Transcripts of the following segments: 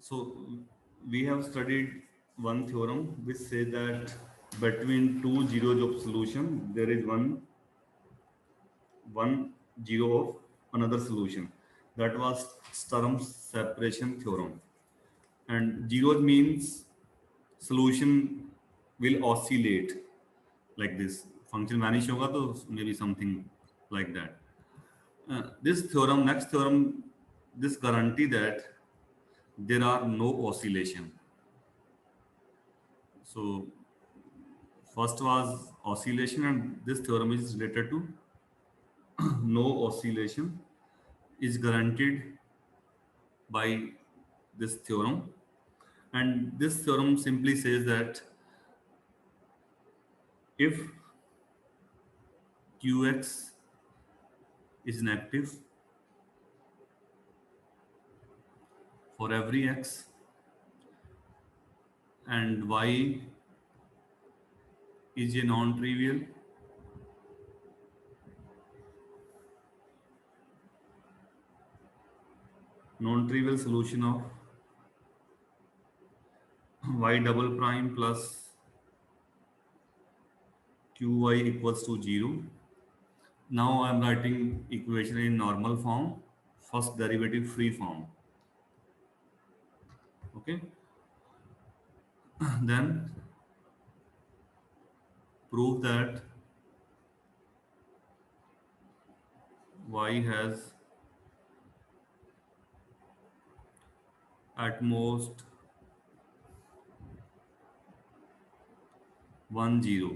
So we have studied one theorem which says that between two zeros of solution there is one zero of another solution. That was Sturm's separation theorem. And zeros means solution will oscillate like this. Function vanish होगा तो maybe something like that. This theorem, next theorem, this guarantee that there are no oscillation. So first was oscillation, and this theorem is related to no oscillation is guaranteed by this theorem. And this theorem simply says that if Qx is negative for every x and y is a non-trivial solution of y double prime plus qy equals to 0. Now I am writing equation in normal form, first derivative free form. Okay. Then prove that y has at most 1 0.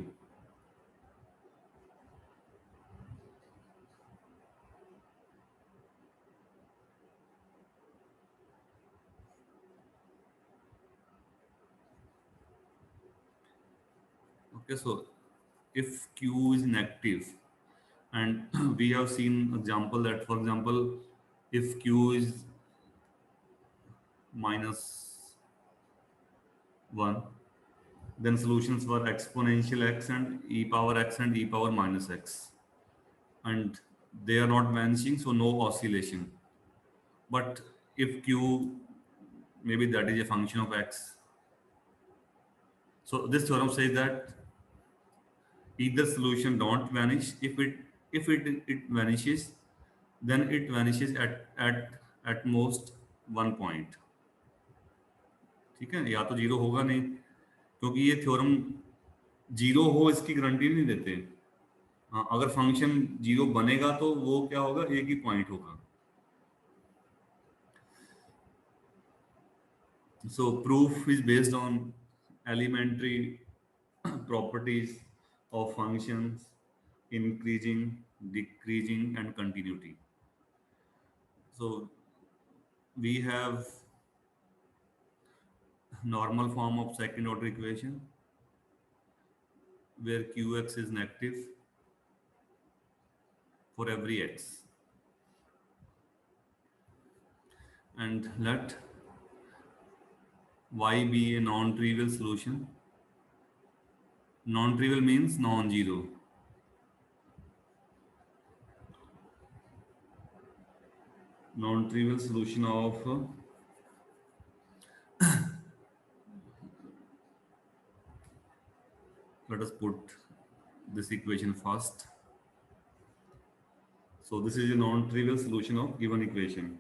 Okay, so if q is negative, and we have seen example that, for example, if q is minus 1, then solutions were exponential x and e power x and e power minus x, and they are not vanishing, so no oscillation. But if q, maybe that is a function of x, so this theorem says that either solution don't vanish. If it vanishes, then it vanishes at most one point. ठीक है, या तो zero होगा नहीं, क्योंकि ये theorem zero हो इसकी गारंटी नहीं देते. हाँ, अगर फंक्शन जीरो बनेगा तो वो क्या होगा, एक ही पॉइंट होगा. So proof is based on elementary properties of functions, increasing, decreasing, and continuity. So we have normal form of second order equation where qx is negative for every x, and let y be a non-trivial solution. Non-trivial means non-zero. Non-trivial solution of let us put this equation first. So this is a non-trivial solution of given equation.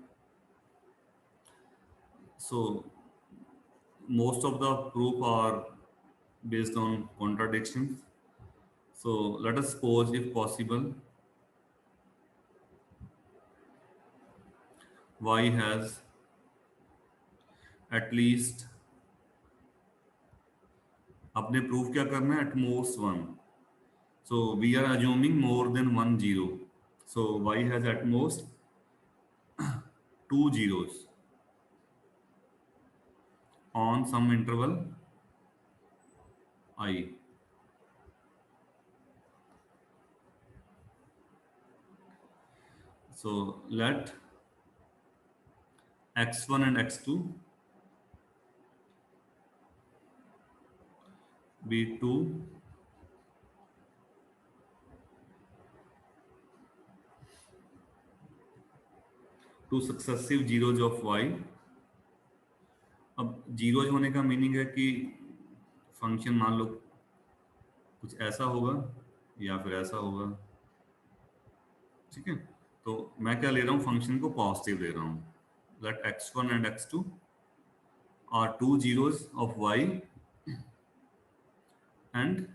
So most of the proof are based on contradictions. So let us suppose, if possible, y has at least, अपने proof क्या करना है, at most 1. So we are assuming more than 1 0. So y has at most 2 zeros on some interval I. So let x1 and x2 be two successive zeros of y zeros होने का meaning है कि function मान लो कुछ ऐसा होगा या फिर ऐसा होगा, ठीक है। तो मैं क्या ले रहा हूँ, फंक्शन को पॉजिटिव ले रहा हूँ। Let x1 and x2 are two zeros of y and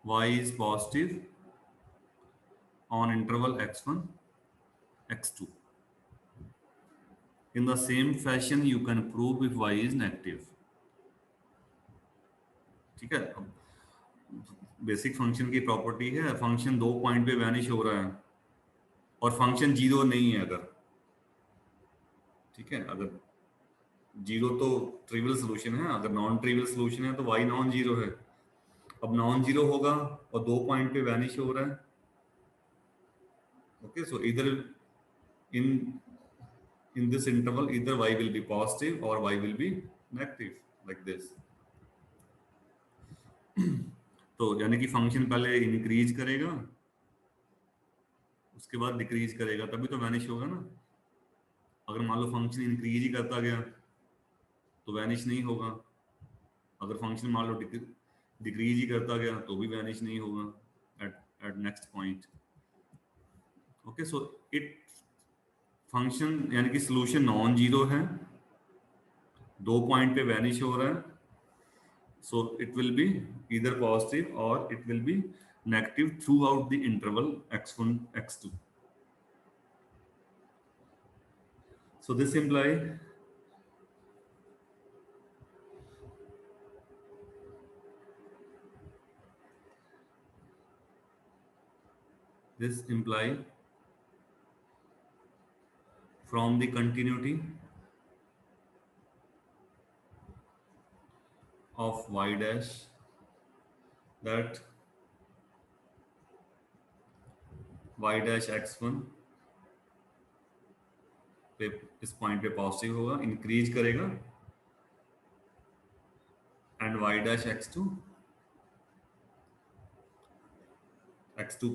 y is positive on interval x1 x2. In the same fashion you can prove if y is negative, ठीक है। बेसिक फंक्शन की property है, function दो point पे vanish हो रहा है और फंक्शन जीरो नहीं है अगर, ठीक है। अगर जीरो तो ट्रिवियल सोल्यूशन है, अगर नॉन ट्रिवियल सोल्यूशन है तो y नॉन जीरो है। अब नॉन जीरो होगा और दो पॉइंट पे वैनिश हो रहा है, ओके। सो इधर इन this interval either y will be positive or y will be negative, like this. तो यानी कि फंक्शन पहले इंक्रीज करेगा उसके बाद डिक्रीज करेगा, तभी तो वैनिश होगा ना। अगर मान लो फंक्शन इंक्रीज ही करता गया तो वैनिश नहीं होगा, अगर फंक्शन मान लो डिक्रीज ही करता गया तो भी वैनिश नहीं होगा at next point, okay. So it function यानी कि सोल्यूशन नॉन जीरो है, दो पॉइंट पे वैनिश हो रहा है, so it will be either positive or it will be negative throughout the interval x1 x2. So this imply from the continuity of y dash that y dash x1 पे इस point पे positive होगा, increase करेगा, and y dash x2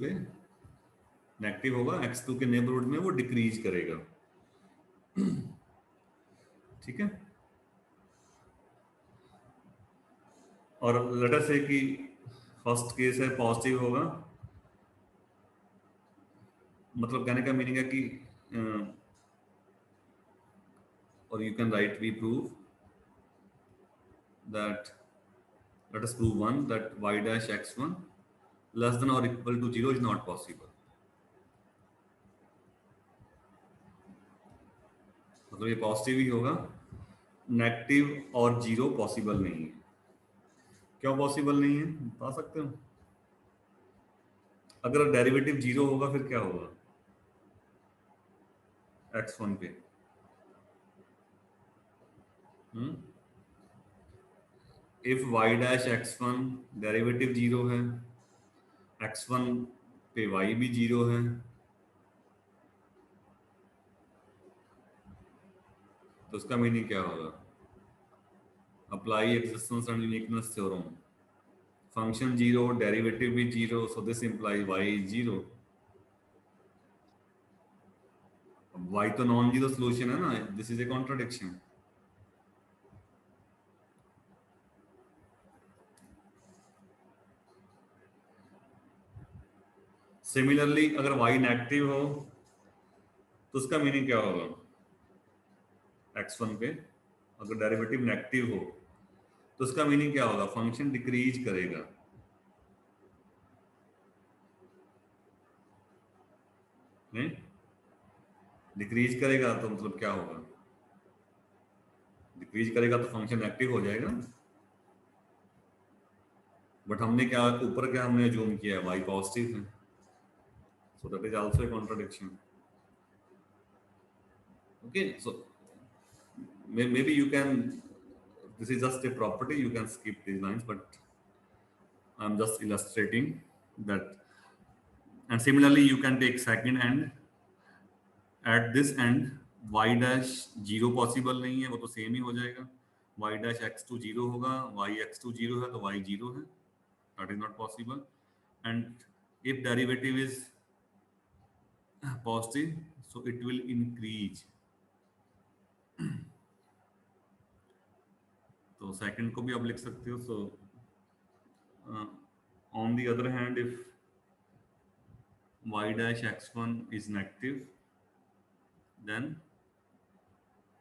पे negative होगा, x2 के neighbourhood में वो डिक्रीज करेगा, ठीक है। और लेट अस से कि फर्स्ट केस है पॉजिटिव होगा, मतलब कहने का मीनिंग है कि or you can write we prove that, let us prove one that y dash x1 less than or equal to 0 is not possible। मतलब ये पॉजिटिव ही होगा, नेगेटिव और जीरो पॉसिबल नहीं है। क्यों पॉसिबल नहीं है बता सकते हो? अगर डेरिवेटिव जीरो होगा फिर क्या होगा x1 पे, if y dash x1 derivative zero है, x1 पे y भी जीरो है, तो उसका मीनिंग क्या होगा? Apply existence and uniqueness theorem, function zero derivative भी zero, so this imply y is zero. अब y तो नॉन जीरो सॉल्यूशन है ना, this is a contradiction. Similarly अगर y नेगेटिव हो तो उसका मीनिंग क्या होगा? x1 पे अगर डेरिवेटिव नेगेटिव हो तो उसका मीनिंग क्या होगा? फंक्शन डिक्रीज करेगा, नहीं डिक्रीज करेगा तो मतलब क्या होगा? डिक्रीज करेगा तो फंक्शन एक्टिव हो जाएगा, बट हमने क्या ऊपर क्या हमने अज्यूम किया है y पॉजिटिव है, so that is also a contradiction, okay. So maybe you can, this is just a property, you can skip these lines, but I'm just illustrating that। And similarly you can take second and at this end y dash zero possible नहीं है, वो तो same ही हो जाएगा, y dash x2 zero होगा, y x2 zero है तो y zero है, that is not possible। and if derivative is positive so it will increase, तो सेकंड को भी आप लिख सकते हो. So on the other hand, if y dash x1 is negative, then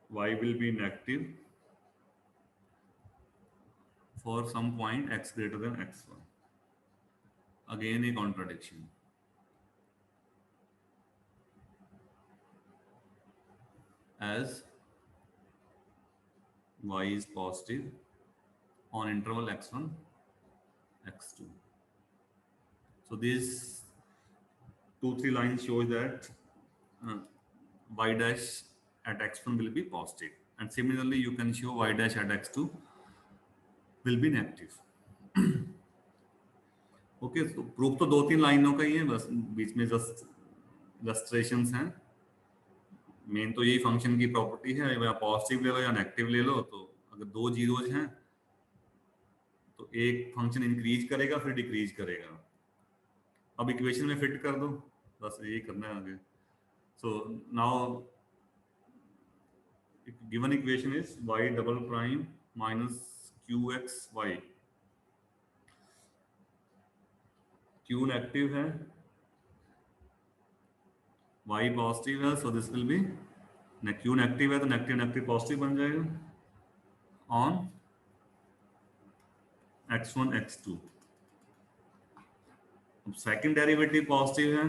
y will be negative for some point x greater than x1. Again a contradiction. As y is positive on interval x1 x2. So these 2-3 lines shows that uh, y dash at x1 will be positive, and similarly you can show y dash at x2 will be negative. Okay, तो proof तो 2-3 लाइनों का ही है, बस बीच में just illustrations हैं. Main तो यही फंक्शन की प्रॉपर्टी है, या पॉजिटिव ले लो या नेगेटिव ले लो. तो अगर दो जीरोज हैं तो एक फंक्शन इंक्रीज करेगा फिर डिक्रीज करेगा. अब इक्वेशन में फिट कर दो, बस यही करना है आगे. So now given equation is y double prime minus qxy. q negative है, y पॉजिटिव है, so this will be q negative है तो नेगेटिव नेगेटिव पॉजिटिव बन जाएगा ऑन x1 x2. अब सेकंड डेरिवेटिव पॉजिटिव है,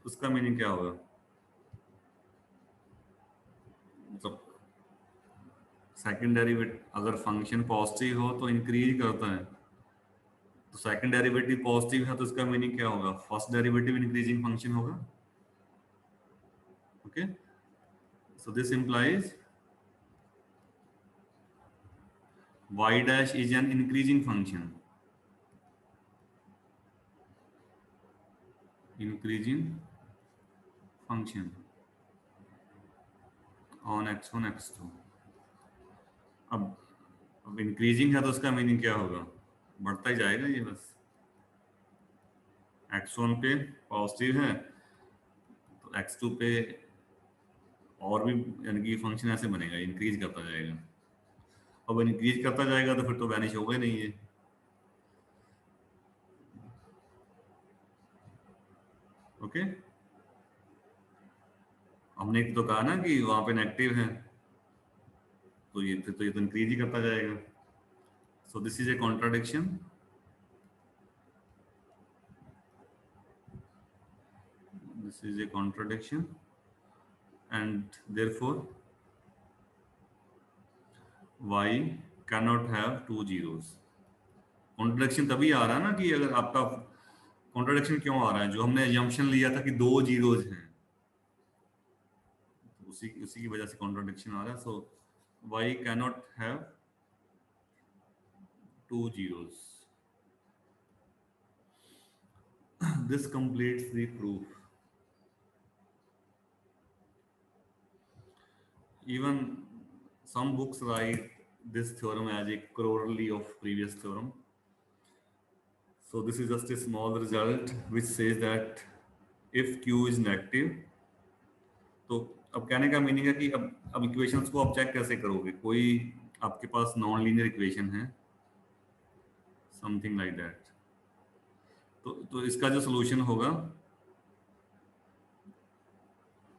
उसका मीनिंग क्या होगा? मतलब सेकंड डेरिवेटिव अगर फंक्शन पॉजिटिव हो तो इंक्रीज करता है, तो सेकंड डेरिवेटिव पॉजिटिव है तो इसका मीनिंग क्या होगा? फर्स्ट डेरिवेटिव इंक्रीजिंग फंक्शन होगा. Okay, so this implies y dash is an increasing function. Increasing function on x1 x2. अब इंक्रीजिंग है तो उसका मीनिंग क्या होगा? बढ़ता ही जाएगा ये. बस x1 पे पॉजिटिव है तो x2 पे और भी, यानी कि फंक्शन ऐसे बनेगा, इंक्रीज करता जाएगा. अब इंक्रीज करता जाएगा तो फिर तो वैनिश होगा ही नहीं ये. ओके, हमने तो कहा ना कि वहां पे नेगेटिव है, तो ये तो इंक्रीज ही करता जाएगा. So this is A contradiction. This is a contradiction, and therefore y cannot have two zeros. Contradiction तभी आ रहा है ना कि अगर आपका कॉन्ट्रडिक्शन क्यों आ रहा है? जो हमने एजम्पशन लिया था कि दो जीरोज हैं, उसी की वजह से कॉन्ट्रडिक्शन आ रहा है. सो y cannot have two zeros. This completes the proof. Even some books write this theorem as a corollary of previous theorem. So this is just a small result which says that if q is negative, तो अब कहने का meaning है कि अब equations को आप check कैसे करोगे? कोई आपके पास नॉन लीनियर इक्वेशन है, समथिंग लाइक दैट, तो इसका जो सोल्यूशन होगा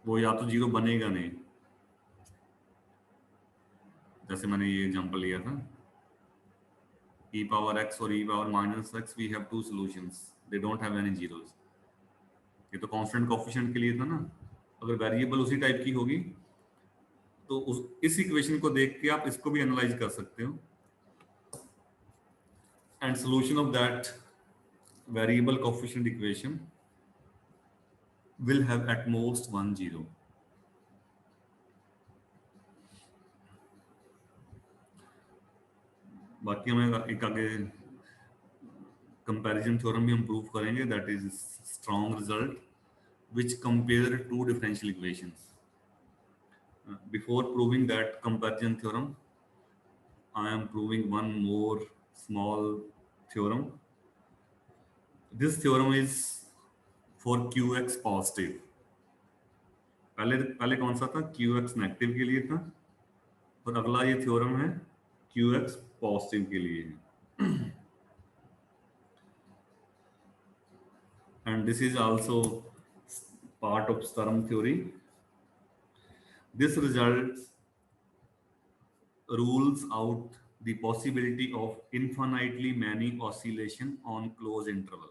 वो या तो जीरो बनेगा नहीं. जैसे मैंने ये एग्जांपल लिया था, e power x और e power minus x, we have two solutions, they don't have any zeros. ये तो कांस्टेंट कोएफिशिएंट के लिए था ना. अगर वेरिएबल उसी टाइप की होगी तो इस इक्वेशन को देख के आप इसको भी एनालाइज कर सकते हो, and solution of that variable coefficient equation will have at most one zero. बाकी हमें एक आगे कंपैरिजन थ्योरम भी हम प्रूव करेंगे, that is strong result which compare two differential equations. Before proving that comparison theorem, I am proving one more small theorem. This theorem is for qx positive. पहले कौन सा था? qx नेगेटिव के लिए था. और अगला ये थ्योरम है क्यू एक्स पॉजिटिव के लिए है। And this is also part of Sturm theory. This result rules out the possibility of infinitely many oscillation on closed interval.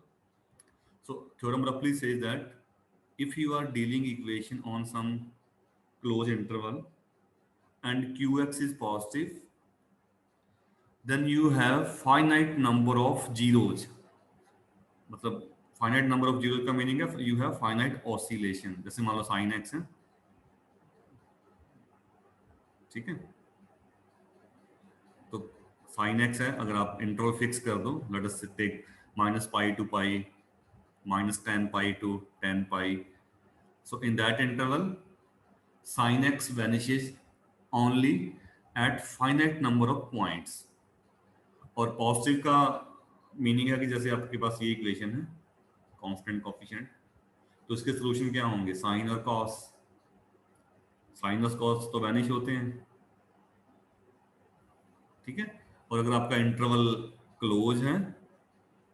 So theorem roughly says that if you are dealing equation on some closed interval and qx is positive, then you have finite number of zeros. मतलब finite number of zeros का meaning है you have finite oscillation. जैसे मान लो sin x है, ठीक है, तो sine x है, अगर आप इंटरवल फिक्स कर दो, let us take -pi to pi, -10 pi to 10 pi, so in that interval sin x vanishes only at finite number of points. और पॉजिटिव का मीनिंग है कि जैसे आपके पास ये इक्वेशन है कांस्टेंट कोफिशिएंट, तो इसके सॉल्यूशन क्या होंगे, साइन और कॉस, साइन और कॉस तो वैनिश होते हैं, ठीक है, और अगर आपका इंटरवल क्लोज है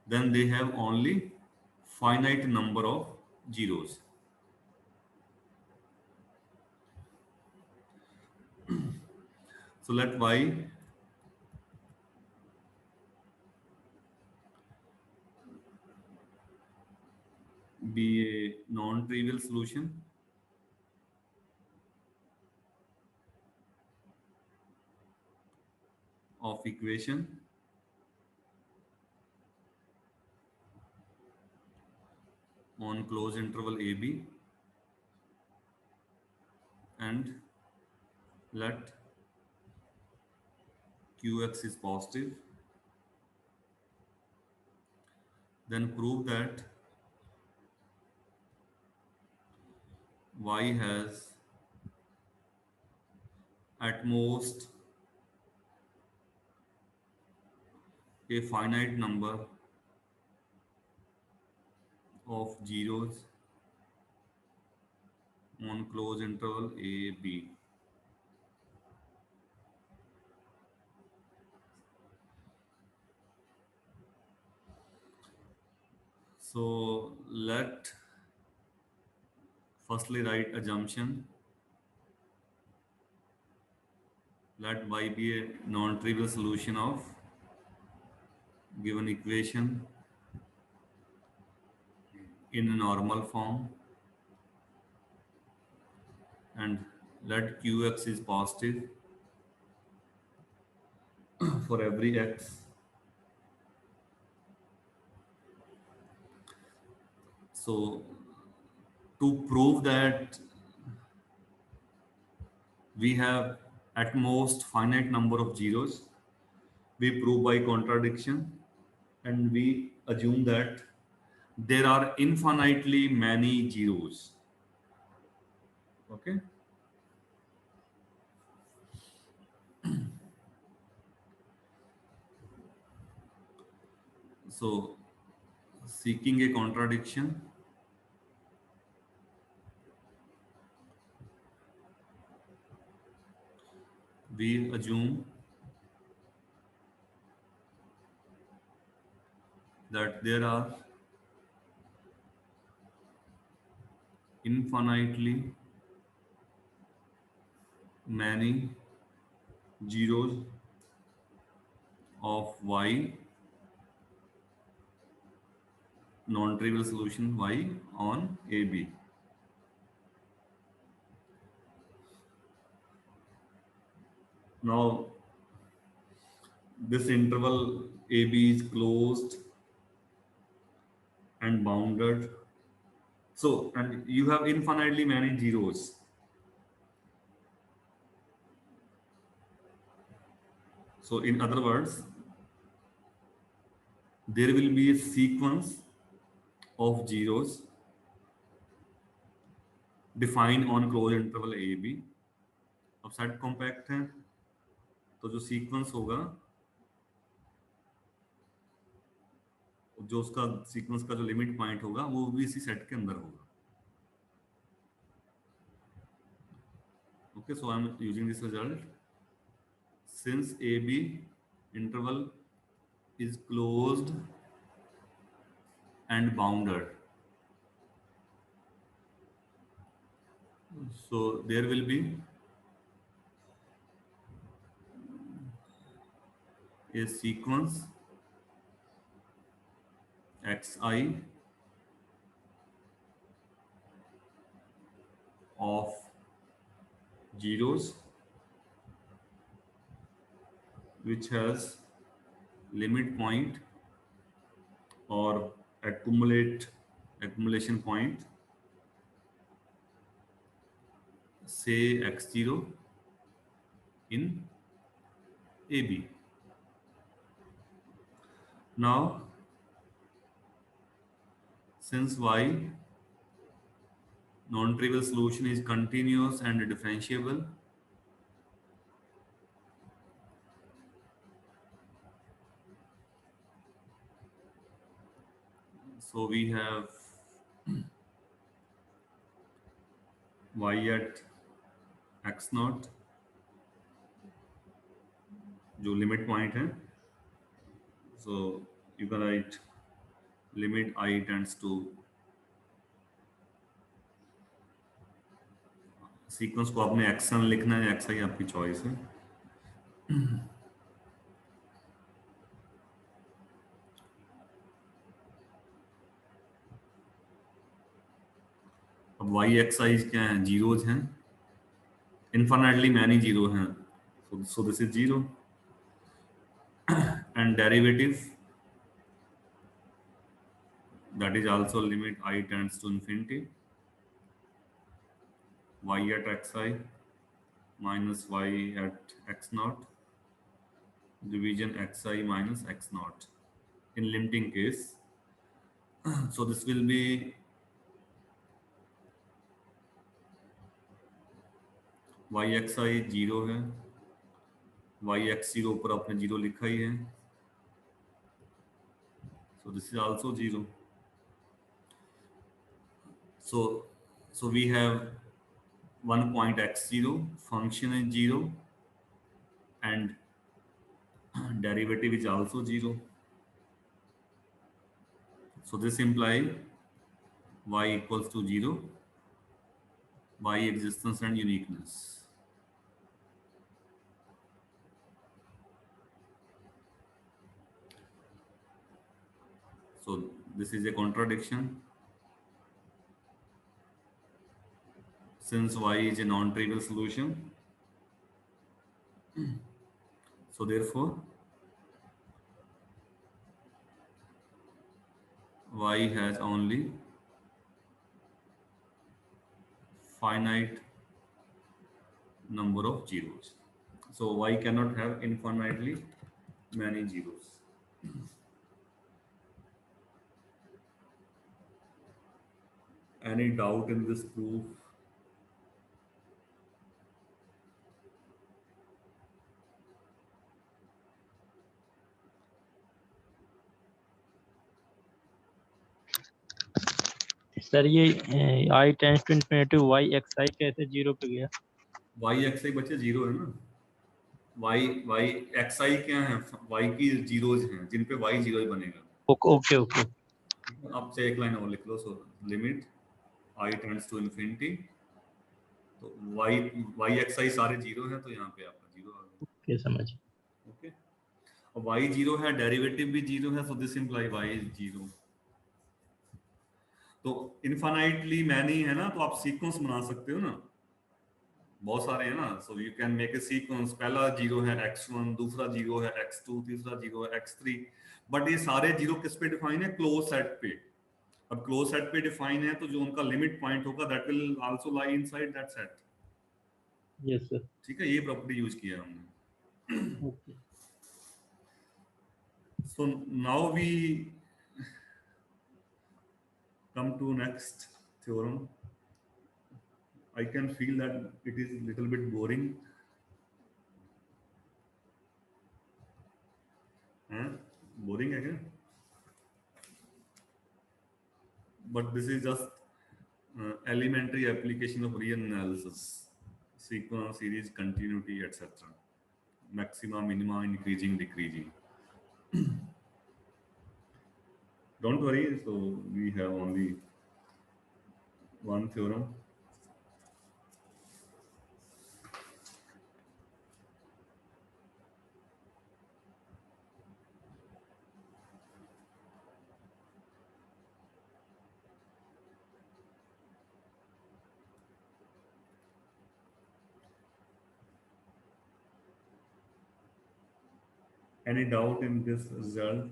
then they have only finite number of zeros. So let y be a non-trivial solution of equation on closed interval AB, and let qx is positive, then prove that y has at most a finite number of zeros on closed interval AB. So let firstly write assumption, let y be a non-trivial solution of given equation in a normal form, and let qx is positive for every x. So to prove that we have at most finite number of zeros, we prove by contradiction, and we assume that there are infinitely many zeros. Okay, so seeking a contradiction, we assume that there are infinitely many zeros of y, non-trivial solution y on AB. Now this interval AB is closed and bounded. So, and you have infinitely many zeros. So, in other words, there will be a sequence of zeros defined on closed interval AB. अब set compact है, तो जो sequence होगा, जो उसका sequence का जो limit point होगा वो भी इसी सेट के अंदर होगा. Okay, so I'm using this result. since AB interval is closed and bounded, so there will be a sequence xi of zeros which has limit point or accumulation point, say x0 in AB. Now, since y non-trivial solution is continuous and differentiable, so we have y at x naught जो limit point है, so you can write limit I tends to sequence को आपने action लिखना है, x आई आपकी choice है। अब Y x आई क्या है, जीरोज हैं, इनफाइनाइटली मैनी जीरो हैं, so this is zero and derivative that is also limit I tends to infinity y at xi minus y at x naught division xi minus x naught in limiting case. So this will be y xi zero है, y x0 ऊपर आपने zero लिखा ही है, so this is also zero. So we have one point x0, function is zero and derivative is also zero. So this implies y equals to zero by existence and uniqueness. So this is a contradiction. Since y is a non-trivial solution, so therefore y has only finite number of zeros. So y cannot have infinitely many zeros. Any doubt in this proof? Sir ये I tends to infinity Y x I कैसे zero पे गया? Y x आई बच्चे zero है ना, Y y x आई क्या है, Y की जीरोज हैं जिन पे वाई जीरो ही बनेगा। ओके ओके अब से एक लाइन और लिख लो, so limit i tends to infinity, तो वाई वाई एक्स आई सारे जीरो हैं, तो यहाँ पे आपका जीरो आ गया। ओके समझ। ओके, अब वाई जीरो है, डेरिवेटिव भी जीरो है, so this imply Y is zero. तो इनफाइनाइटली मैनी है ना, तो आप सीक्वेंस बना सकते हो ना, बहुत सारे हैं ना, so you can make a sequence, पहला जीरो है x1, दूसरा जीरो है x2, तीसरा जीरो है x3, बट ये सारे जीरो किस पे डिफाइन है, क्लोज सेट पे। अब क्लोज सेट पे डिफाइन है, तो जो उनका लिमिट पॉइंट होगा that will also lie inside that set. Yes sir. ठीक है, ये प्रॉपर्टी यूज किया है हमने। Okay so now we come to next theorem. I can feel that it is a little bit boring. Boring again? But this is just elementary application of real analysis, sequence, series, continuity, etc. maxima, minima, increasing, decreasing. Don't worry. So we have only one theorem. Any doubt in this result?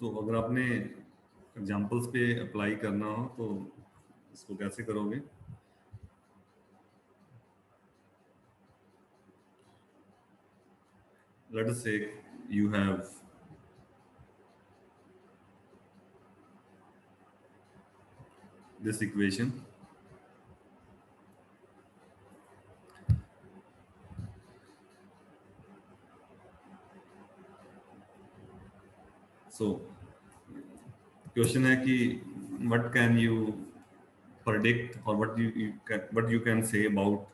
तो अगर आपने examples पे apply करना हो तो इसको कैसे करोगे? Let us say you have this equation. So question है कि what can you predict or what you can say about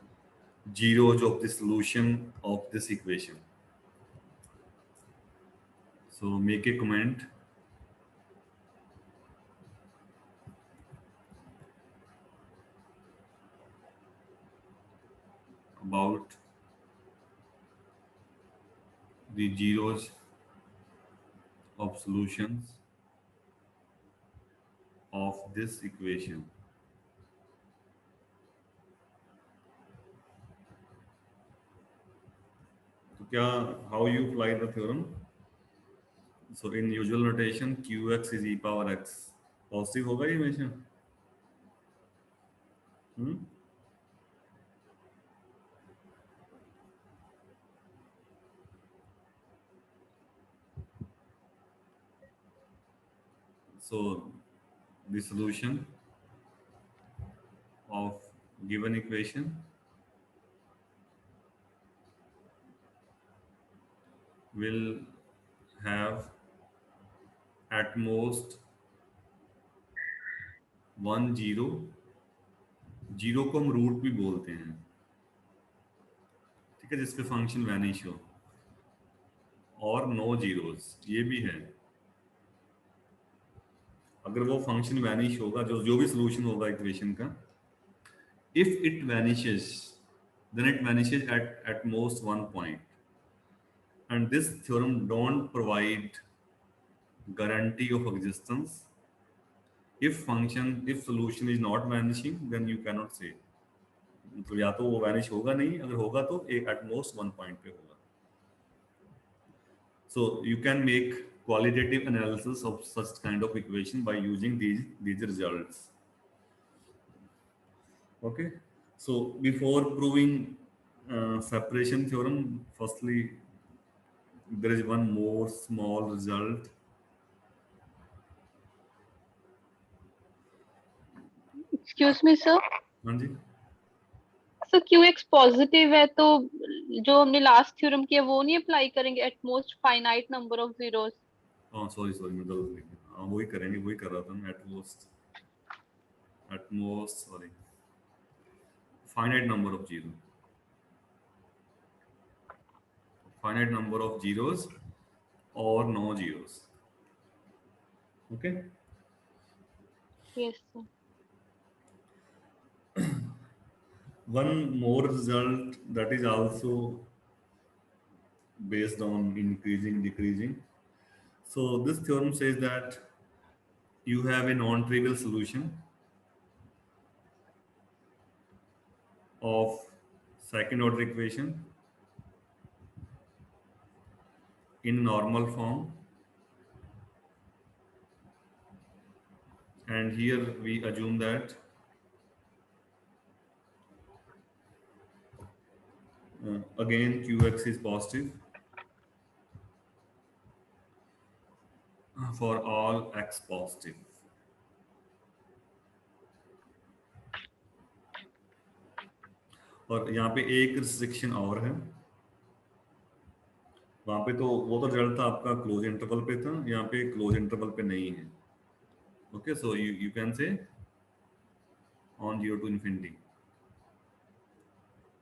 zeros of the solution of this equation? So make a comment about the zeros of solutions of this equation. तो क्या how you apply the theorem? So in usual notation qx is e power x. Positive होगा ये हमेशा? So the solution of given equation will have at most one zero. Zero को हम root भी बोलते हैं, ठीक है, जिसपे फंक्शन वैनिश हो, और नो जीरोस ये भी है. अगर वो फंक्शन वैनिश होगा, जो भी सोल्यूशन होगा इक्वेशन का, if it vanishes then it vanishes at most one point, and this theorem don't provide guarantee of existence. If solution is not vanishing then you cannot say. तो या तो वो vanish होगा नहीं, अगर होगा तो एक एट मोस्ट वन पॉइंट पे होगा. So you can make qualitative analysis of such kind of equation by using these results. Okay. So before proving separation theorem, firstly there is one more small result. Excuse me, sir. हाँ जी. So QX positive है तो जो हमने last theorem किया वो नहीं apply करेंगे, at most finite number of zeros. हाँ सॉरी मैं गलत लिख दिया. हाँ वही करेंगे, वही कर रहा था मैं. At most sorry finite number of zeros or no zeros. Okay. Yes, sir. One more result that is also based on increasing decreasing. So this theorem says that you have a non-trivial solution of second order equation in normal form, and here we assume that again qx is positive for all x positive. और यहाँ पे एक restriction और है, वहां पे तो वो तो रिजल्ट था आपका क्लोज इंटरवल पे था, यहाँ पे क्लोज इंटरवल पे नहीं है. Okay, so you can say on 0 to infinity.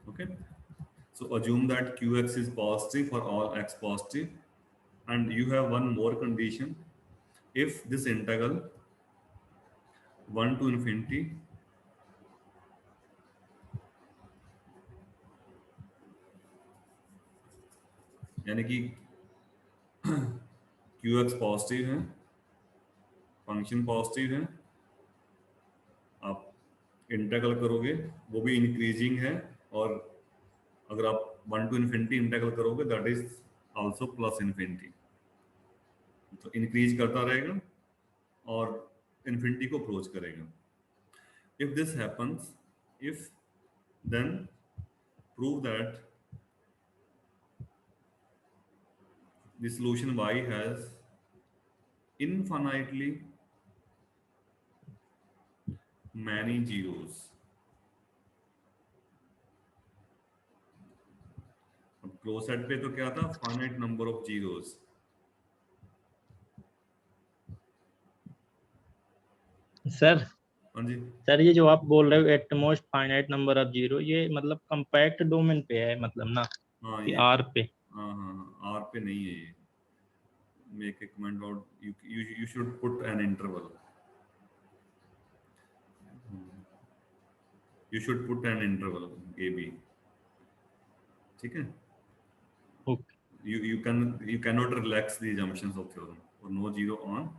Okay, so assume that qx is positive for all x positive, and you have one more condition. If this integral 1 to infinity यानी कि qx positive है, function positive है, आप integral करोगे वो भी increasing है, और अगर आप 1 to infinity इंटीग्रल करोगे that is also plus infinity, तो इंक्रीज करता रहेगा और इन्फिनिटी को अप्रोच करेगा. If this happens, then prove that the solution y has infinitely many zeros. अब क्लोज सेट पे तो क्या था, finite number of zeros. Sir हाँ जी, सर ये जो आप बोल रहे हो at most finite number of zero, ये मतलब कंपैक्ट डोमेन पे है मतलब ना, हाँ कि ये आर पे? हाँ हाँ, आर पे नहीं है ये. Make a comment out, you should put an interval, you should put an interval A B. ठीक है, okay. you cannot relax the assumptions of theorem, or no zero on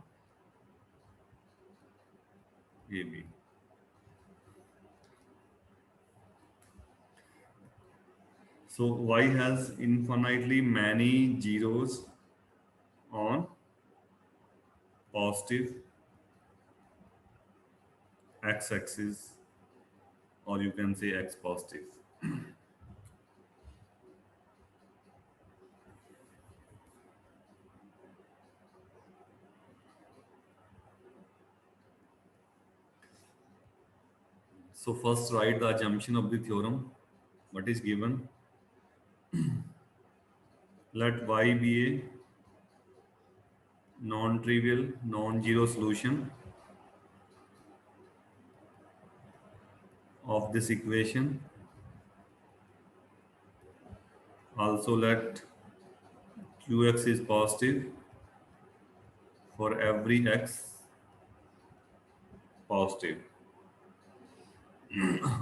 a b. So y has infinitely many zeros on positive x-axis, or you can say x positive. So first write the assumption of the theorem. What is given? Let y be a non-trivial, non-zero solution of this equation. Also let qx is positive for every x positive.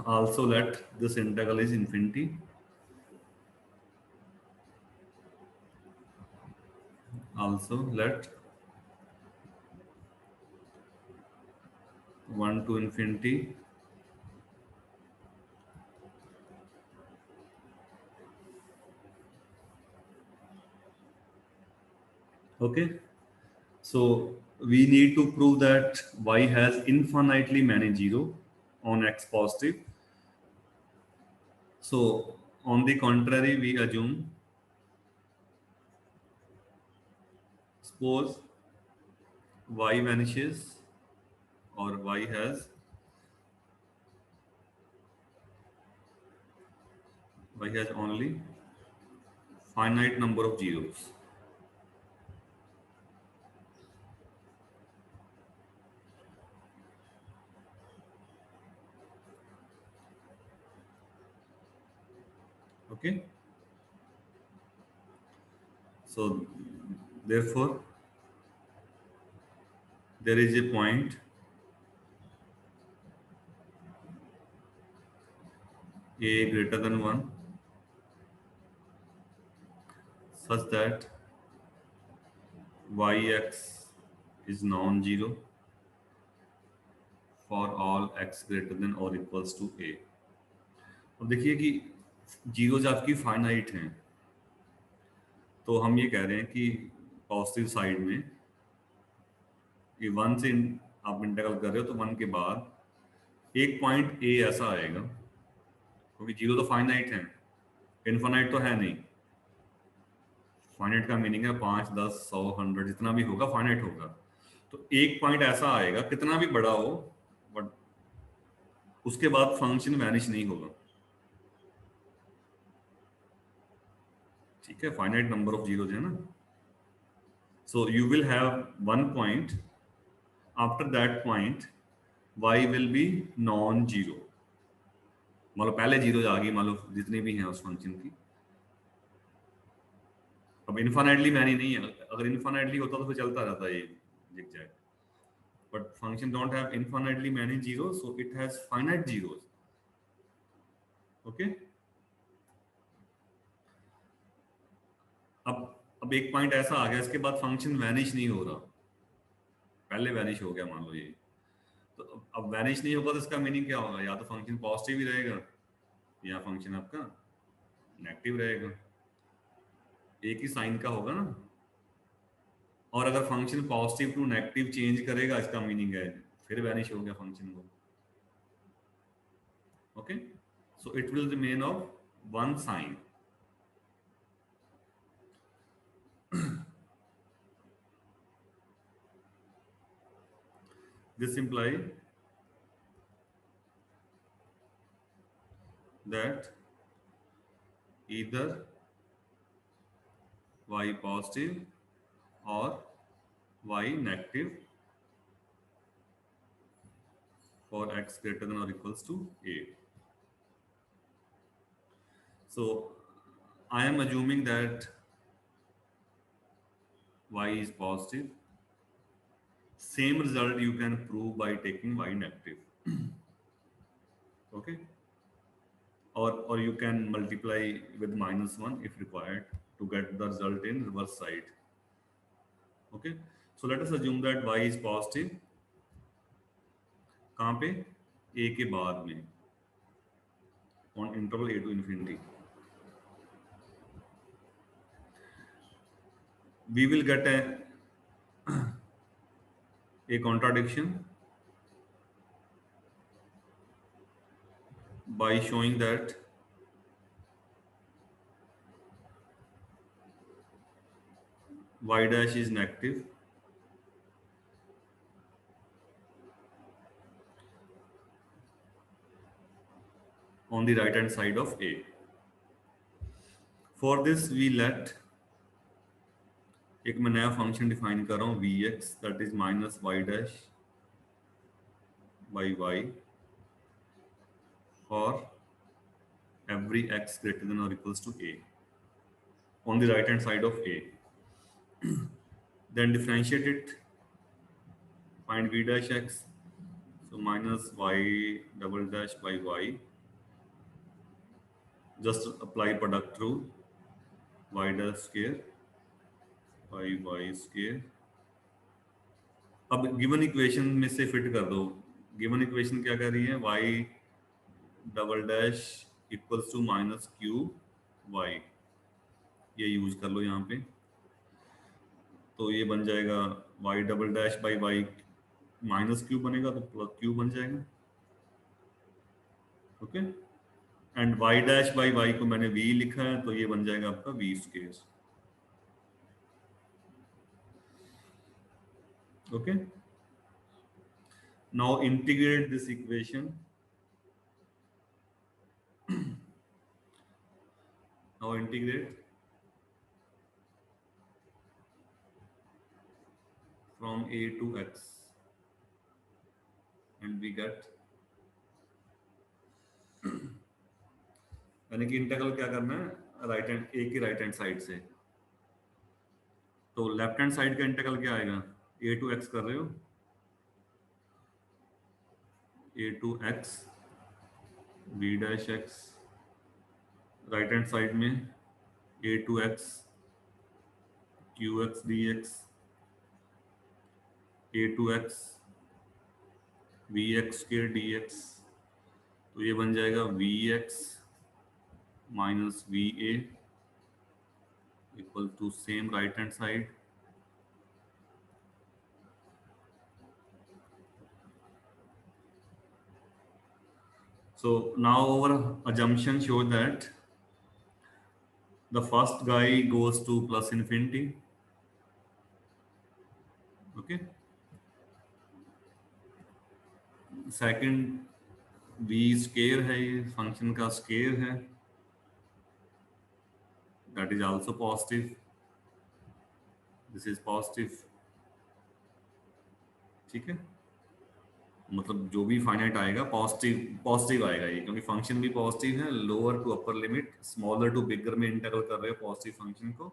Also let this integral is infinity. Also let 1 to infinity okay. So we need to prove that y has infinitely many zero on x positive. So on the contrary, we assume, suppose y vanishes, or y has only finite number of zeros. Okay, so therefore there is a point a greater than 1 such that yx is non-zero for all x greater than or equals to a. अब देखिए कि zeros आपकी finite हैं, तो हम ये कह रहे हैं कि पॉजिटिव साइड में ये 1 से आप इंटीग्रल कर रहे हो, तो 1 के बाद एक पॉइंट ए ऐसा आएगा, क्योंकि जीरो तो फाइनाइट है, इन्फिनाइट तो है नहीं। फाइनाइट का मीनिंग है 5, 10, 100, 100 जितना भी होगा फाइनाइट होगा। तो एक पॉइंट ऐसा आएगा कितना भी बड़ा हो, बट उसके बाद फंक्शन वैनिश नहीं होगा। ठीक है, फाइनाइट नंबर ऑफ जीरोज है ना। So you will have one point, after that point y will be non zero. मान लो पहले जीरो आ गई, मान लो जितनी भी हैं उस फंक्शन की। अब इन्फाइनाइटली मैनी नहीं है, अगर इन्फाइनाइटली होता तो फिर चलता रहता ये zigzag, but function don't have infinitely many zeros, so it has finite zeros. Okay, अब एक पॉइंट ऐसा आ गया, इसके बाद फंक्शन वैनिश नहीं हो रहा, पहले वैनिश हो गया मान लो ये। तो अब वैनिश नहीं होगा तो इसका मीनिंग क्या होगा, या तो फंक्शन पॉजिटिव ही रहेगा या फंक्शन आपका नेगेटिव रहेगा, एक ही साइन का होगा ना। और अगर function positive to negative change करेगा, इसका मीनिंग है फिर वैनिश हो गया फंक्शन को। Okay, so it will remain of one sine. This implies that either y positive or y negative for x greater than or equals to a. So I am assuming that y is positive. Same result you can prove by taking y negative. Okay, or you can multiply with -1 if required to get the result in reverse side. Okay, so let us assume that y is positive, कहाँ पे, a के बाद में, on interval a to infinity. We will get a contradiction by showing that y dash is negative on the right hand side of a. For this we let एक मैं नया function define कर रहा हूँ vx, that is minus y dash by y for every x greater than or equals to a on the right hand side of a. Then differentiate it, find v dash x, so minus y double dash by y, just apply product rule, y dash square by y square. अब given equation में से fit कर दो, given equation क्या कर रही है, y double dash equals to minus Q y, ये यूज कर लो यहाँ पे। तो ये बन जाएगा y double dash by y minus Q बनेगा तो प्लस क्यू बन जाएगा। Okay, and y dash by y को मैंने v लिखा है तो ये बन जाएगा आपका v square. Okay, now integrate this equation, now integrate from a to x and we get, यानी कि इंटीग्रल क्या करना है, राइट हैंड ए की राइट हैंड साइड से। तो लेफ्ट हैंड साइड का इंटीग्रल क्या आएगा, a to x कर रहे हो, a to x v dash x, right hand side में a to x qx dx, a to x vx square dx, तो ये बन जाएगा vx minus va equal to same right hand side. So now our assumption shows that The first guy goes to plus infinity. Okay. Second, v square है, ये function का square है, that is also positive. This is positive. ठीक है, मतलब जो भी finite आएगा पॉजिटिव पॉजिटिव आएगा ये, क्योंकि फंक्शन भी पॉजिटिव है, lower to upper limit smaller to bigger में इंटीग्रल कर रहे हो पॉजिटिव फंक्शन को,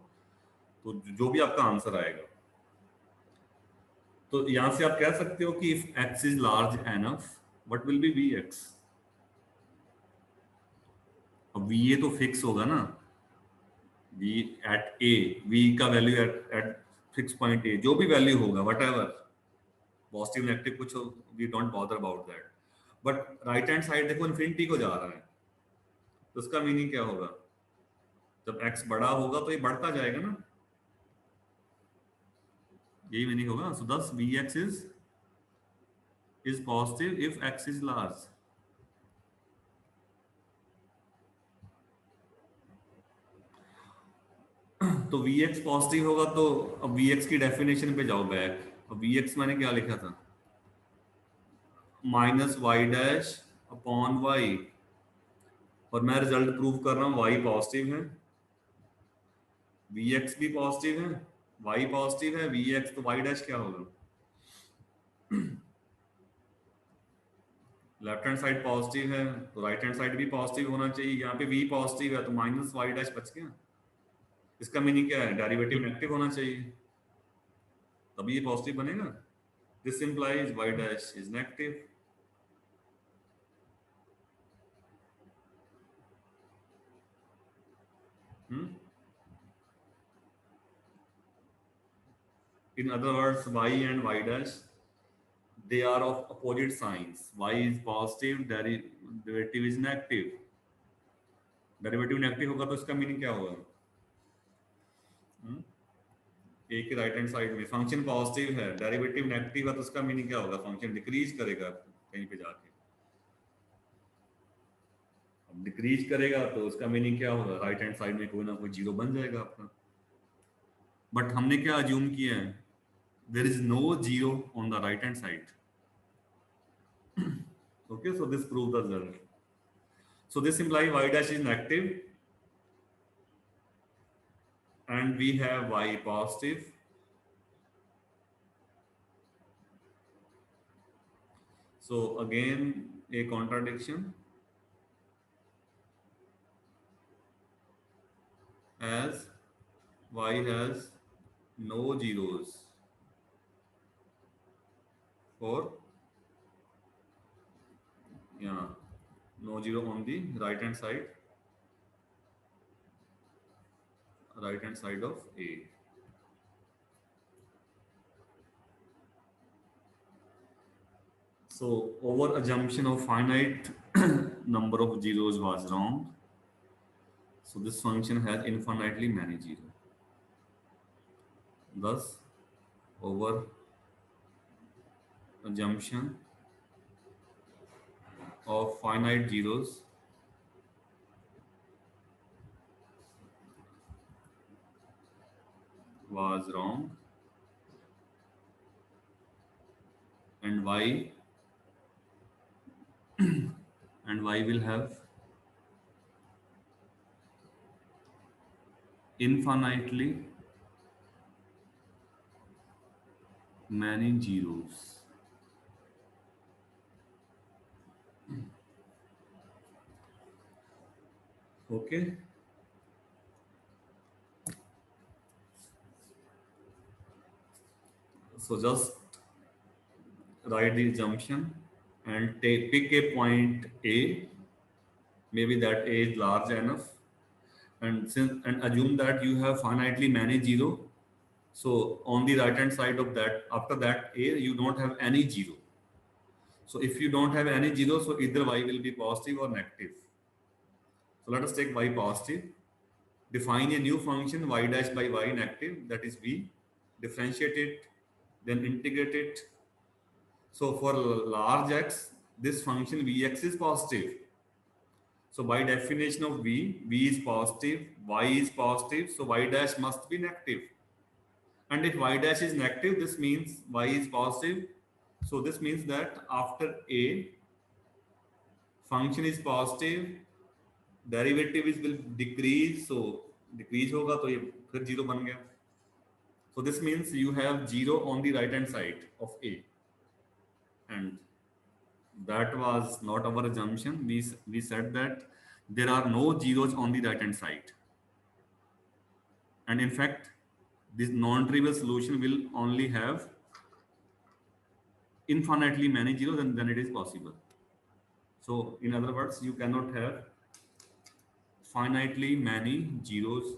तो जो भी आपका आंसर आएगा। तो यहां से आप कह सकते हो कि if x is large enough what will be vx। अब va तो फिक्स होगा ना, v एट a, v का value at fix point a, जो भी वैल्यू होगा व्हाटएवर, पॉजिटिव नेगेटिव कुछ, we don't bother about that. But right hand side देखो इन्फिनिटी को जा रहा है, तो उसका मीनिंग क्या होगा, जब x बड़ा होगा तो ये बढ़ता जाएगा ना, यही मीनिंग होगा। सो दस vx is positive if x is large। तो vx पॉजिटिव होगा, तो अब vx की डेफिनेशन पे जाओ बैक। अब vx मैंने क्या लिखा था, minus Y dash upon Y, और मैं रिजल्ट प्रूव कर रहा हूँ y पॉजिटिव है, vx भी पॉजिटिव है, y पॉजिटिव है, vx तो y डैश क्या होगा, लेफ्ट हैंड साइड पॉजिटिव है तो राइट हैंड साइड भी पॉजिटिव होना चाहिए। यहाँ पे v पॉजिटिव है तो माइनस वाई डैश बच गया, इसका मीनिंग क्या है, डेरिवेटिव नेगेटिव होना चाहिए, तभी ये पॉजिटिव बनेगा। This implies y dash is negative. In other words, y and y dash, they are of opposite signs. Y is positive, derivative is negative। Derivative negative होगा तो इसका मीनिंग क्या होगा, ए के राइट हैंड साइड में function positive है, derivative negative है, तो उसका मीनिंग क्या होगा, फंक्शन डिक्रीज करेगा कहीं पे जाके। अब डिक्रीज करेगा तो उसका मीनिंग क्या होगा, राइट हैंड साइड में कोई ना कोई जीरो बन जाएगा आपका। बट हमने क्या अज्यूम किया है, there is no zero on the right hand side। Okay, so this proves the result। So this implies y dash is negative and we have y positive। So again a contradiction, as y has no zeros for, yeah, no zero on the right hand side of A। So our assumption of finite number of zeros was wrong। So this function has infinitely many zeros। Thus our assumption of finite zeros was wrong, and y will have infinitely many zeros। Okay, so just write the assumption and pick a point A, maybe that A is large enough, and assume that you have finitely many zero। So on the right hand side of that, after that A, you don't have any zero। So if you don't have any zero, so either y will be positive or negative। So let us take y positive, define a new function y dash by y negative, that is v, differentiate it, then integrate it। So for large x, this function vx is positive, So by definition of v is positive, y is positive, so y dash must be negative. And if y dash is negative, this means y is positive. So this means that after a, function is positive, derivative is will decrease, so decrease होगा तो ये फिर 0 बन गया. So this means you have 0 on the right hand side of a, and that was not our assumption. We said that there are no zeros on the right hand side, and in fact this non-trivial solution will only have infinitely many zeros, and then it is possible. So in other words, you cannot have finitely many zeros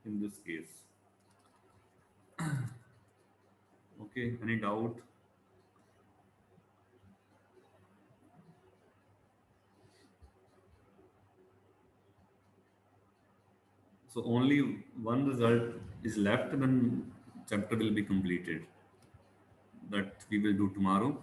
in this case. Okay, any doubt? So only one result is left, then chapter will be completed. That we will do tomorrow.